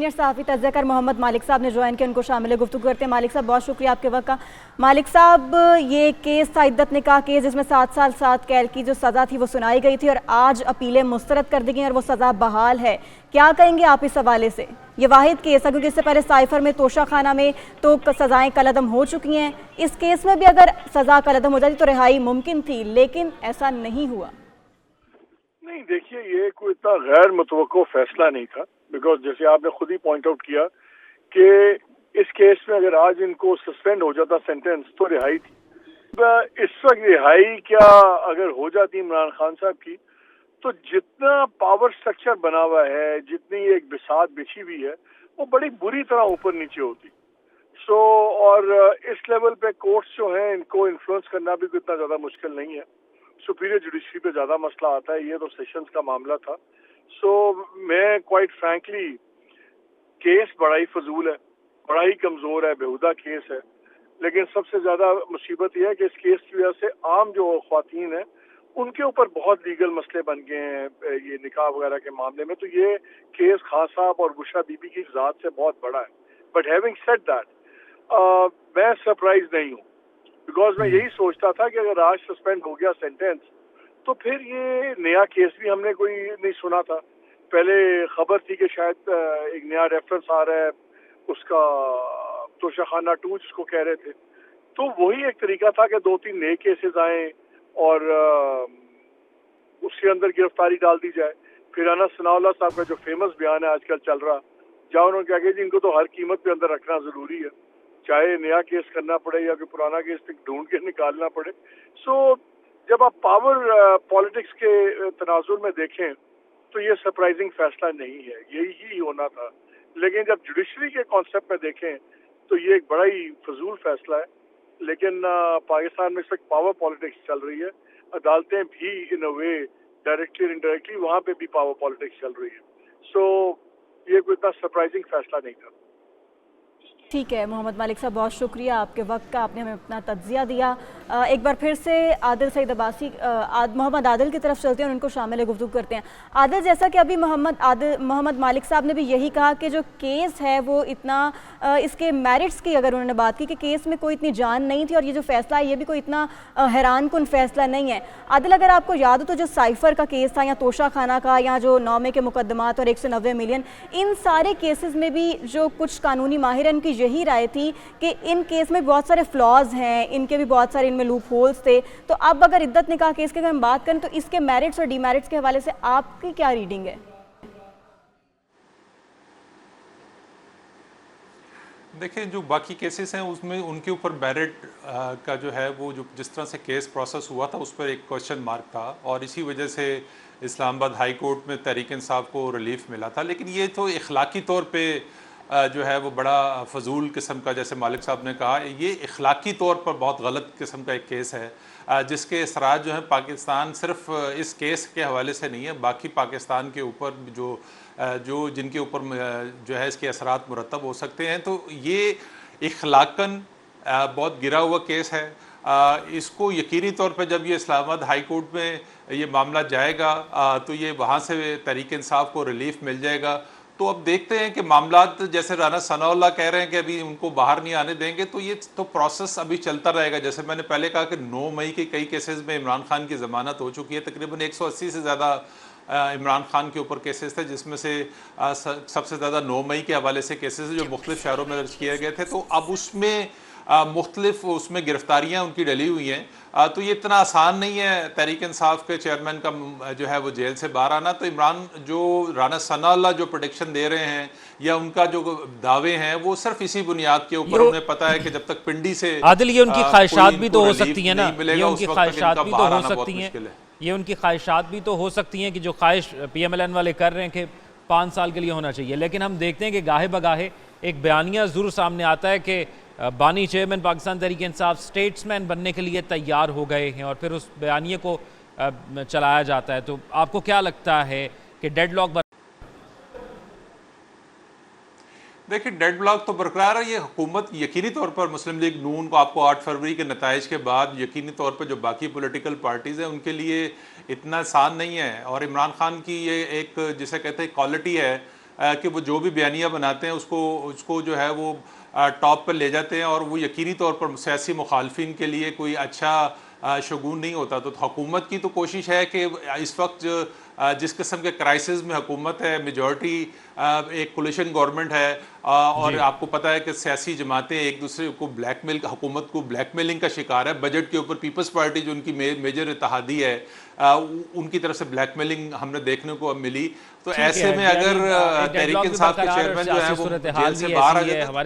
Senior सहाफ़ी तज़्ज़ियाकार मोहम्मद मालिक साहब ने ज्वाइन किया, उनको शामिल गुफ्तगू करते हैं। मालिक साहब बहुत शुक्रिया आपके वक्त का। मालिक साहब, ये केस था इद्दत निकाह केस, जिसमें 7 साल 7 कैद की जो सज़ा थी वो सुनाई गई थी और आज अपीलें मुस्तरद कर दी गई और वो सज़ा बहाल है। क्या कहेंगे आप इस हवाले से? ये वाहिद केस है क्योंकि इससे पहले साइफर में, तोशा खाना में तो सज़ाएँ कलअदम हो चुकी हैं। इस केस में भी अगर सज़ा कलअदम हो जाती तो रिहाई मुमकिन थी, लेकिन ऐसा नहीं हुआ। नहीं, देखिए, ये कोई इतना गैर मुतवक्को फैसला नहीं था, बिकॉज जैसे आपने खुद ही पॉइंट आउट किया कि इस केस में अगर आज इनको सस्पेंड हो जाता सेंटेंस तो रिहाई थी। इस वक्त रिहाई क्या अगर हो जाती इमरान खान साहब की, तो जितना पावर स्ट्रक्चर बना हुआ है, जितनी एक बिसात बिछी हुई है, वो बड़ी बुरी तरह ऊपर नीचे होती। और इस लेवल पे कोर्ट्स जो हैं, इनको इन्फ्लुएंस करना भी इतना ज्यादा मुश्किल नहीं है। सुपीरियर जुडिशरी पे ज्यादा मसला आता है, ये तो सेशंस का मामला था। मैं क्वाइट फ्रैंकली, केस बड़ा ही फजूल है, बड़ा ही कमजोर है, बेहुदा केस है। लेकिन सबसे ज्यादा मुसीबत यह है कि इस केस की वजह से आम जो ख्वातीन है उनके ऊपर बहुत लीगल मसले बन गए हैं ये निकाह वगैरह के मामले में। तो ये केस खान साहब और बुशरा बीबी की जात से बहुत बड़ा है। बट हैविंग सेड दैट, मैं सरप्राइज नहीं हूँ, बिकॉज मैं यही सोचता था कि अगर आज सस्पेंड हो गया सेंटेंस तो फिर ये नया केस भी हमने कोई नहीं सुना था। पहले खबर थी कि शायद एक नया रेफरेंस आ रहा है उसका, तोशाखाना 2 जिसको कह रहे थे। तो वही एक तरीका था कि 2-3 नए केसेस आए और उसके अंदर गिरफ्तारी डाल दी जाए। फिर अनस सनाउल्लाह साहब का जो फेमस बयान है आजकल चल रहा, जहाँ उन्होंने कहा कि जी इनको तो हर कीमत पे अंदर रखना जरूरी है, चाहे नया केस करना पड़े या कोई पुराना केस ढूंढ के निकालना पड़े। जब आप पावर पॉलिटिक्स के तनाजुर में देखें तो ये सरप्राइजिंग फैसला नहीं है, यही ही होना था। लेकिन जब जुडिशरी के कॉन्सेप्ट में देखें तो ये एक बड़ा ही फजूल फैसला है। लेकिन पाकिस्तान में इस वक्त पावर पॉलिटिक्स चल रही है, अदालतें भी इन अ वे डायरेक्टली इनडायरेक्टली वहाँ पे भी पावर पॉलिटिक्स चल रही है। ये कोई इतना सरप्राइजिंग फैसला नहीं था। ठीक है मोहम्मद मालिक साहब, बहुत शुक्रिया आपके वक्त का, आपने हमें अपना तज्जिया दिया। एक बार फिर से आदिल सईद अब्बासी, मोहम्मद आदिल की तरफ चलते हैं और उनको शामिल गुफ्तगू करते हैं। आदिल, जैसा कि अभी मोहम्मद मालिक साहब ने भी यही कहा कि जो केस है वो इतना, इसके मेरिट्स की अगर उन्होंने बात की कि केस में कोई इतनी जान नहीं थी और ये जो फैसला है ये भी कोई इतना हैरान कुन फैसला नहीं है। आदिल, अगर आपको याद हो तो जो साइफर का केस था या तोशा खाना का या जो 9 के मुकदमात और 190 मिलियन, इन सारे केसेस में भी जो कुछ कानूनी माहिरन की यही राय थी कि इन केस में बहुत सारे फ्लॉज हैं, इनके भी बहुत सारे इनमें लूप होल्स थे। तो अब अगर इद्दत निकाह केस की हम बात करें तो इसके मेरिट्स और डीमेरिट्स के हवाले से आपकी क्या रीडिंग है? देखिए, जो बाकी केसेस हैं उसमें उनके ऊपर मेरिट का जो है वो जो जिस तरह से केस प्रोसेस हुआ था उस पर एक क्वेश्चन मार्क था और इसी वजह से इस्लामाबाद हाई कोर्ट में तहरीक इंसाफ को रिलीफ मिला था। लेकिन ये तो इखलाकी तौर पे जो है वो बड़ा फजूल किस्म का, जैसे मालिक साहब ने कहा, ये इखलाकी तौर पर बहुत गलत किस्म का एक केस है जिसके असरात जो है पाकिस्तान सिर्फ इस केस के हवाले से नहीं है, बाकी पाकिस्तान के ऊपर जो जिनके ऊपर जो है इसके असरात मुरतब हो सकते हैं। तो ये इखलाकन बहुत गिरा हुआ केस है। इसको यकीनी तौर पर जब ये इस्लामाबाद हाई कोर्ट में ये मामला जाएगा तो ये वहाँ से तहरीक इंसाफ को रिलीफ मिल जाएगा। तो अब देखते हैं कि मामलात, जैसे राना सनाउल्लाह कह रहे हैं कि अभी उनको बाहर नहीं आने देंगे, तो ये तो प्रोसेस अभी चलता रहेगा। जैसे मैंने पहले कहा कि 9 मई के कई केसेस में इमरान खान की ज़मानत हो चुकी है, तकरीबन 180 से ज़्यादा इमरान खान के ऊपर केसेस थे, जिसमें से सबसे ज़्यादा 9 मई के हवाले से केसेस जो मुख्तलिफ शहरों में दर्ज किए गए थे। तो अब उसमें मुख्तलिफ उसमें गिरफ्तारियाँ उनकी डली हुई हैं। तो ये इतना आसान नहीं है तहरीक इंसाफ के चेयरमैन का जो है वो जेल से बाहर आना। तो इमरान जो राना सनाउल्लाह जो प्रोटेक्शन दे रहे हैं या उनका जो दावे हैं वो सिर्फ इसी बुनियाद के ऊपर, उन्हें पता है कि जब तक पिंडी से आदिल ये उनकी ख्वाहिशात भी तो हो सकती है ना, ये उनकी ख्वाहिशात भी तो हो सकती हैं, ये उनकी ख्वाहिशात भी तो हो सकती हैं कि जो ख्वाहिश PMLN वाले कर रहे हैं कि 5 साल के लिए होना चाहिए। लेकिन हम देखते हैं कि गाहे बगाहे एक बयानिया ज़रूर सामने आता है कि बानी चेयरमैन पाकिस्तान तहरीक इंसाफ स्टेट्समैन बनने के लिए तैयार हो गए हैं और फिर उस बयानिए को चलाया जाता है। तो आपको क्या लगता है कि डेडलॉक? देखिए, डेडलॉक तो बरकरार है। ये हुकूमत यकीनी तौर पर मुस्लिम लीग नून को आपको 8 फरवरी के नताइज के बाद यकीनी तौर पर जो बाकी पॉलिटिकल पार्टीज़ हैं उनके लिए इतना आसान नहीं है। और इमरान खान की ये एक जिसे कहते हैं क्वालिटी है कि वो जो भी बयानिया बनाते हैं उसको जो है वो टॉप पर ले जाते हैं और वो यकीनी तौर पर सियासी मुखालफिन के लिए कोई अच्छा शगुन नहीं होता। तो हुकूमत की तो कोशिश है कि इस वक्त जिस किस्म के क्राइसिस में हुकूमत है, मेजॉरिटी एक कोलिशन गवर्नमेंट है और आपको पता है कि सियासी जमातें एक दूसरे को ब्लैकमेल, हुकूमत को ब्लैकमेलिंग का शिकार है। बजट के ऊपर पीपल्स पार्टी जो उनकी मेजर इत्तेहादी है उनकी तरफ से ब्लैकमेलिंग हमने देखने को अब मिली। तो ऐसे में अगर तहरीक इंसाफ के चेयरमैन जो है वो जेल से बाहर आ जाते हैं। हमारे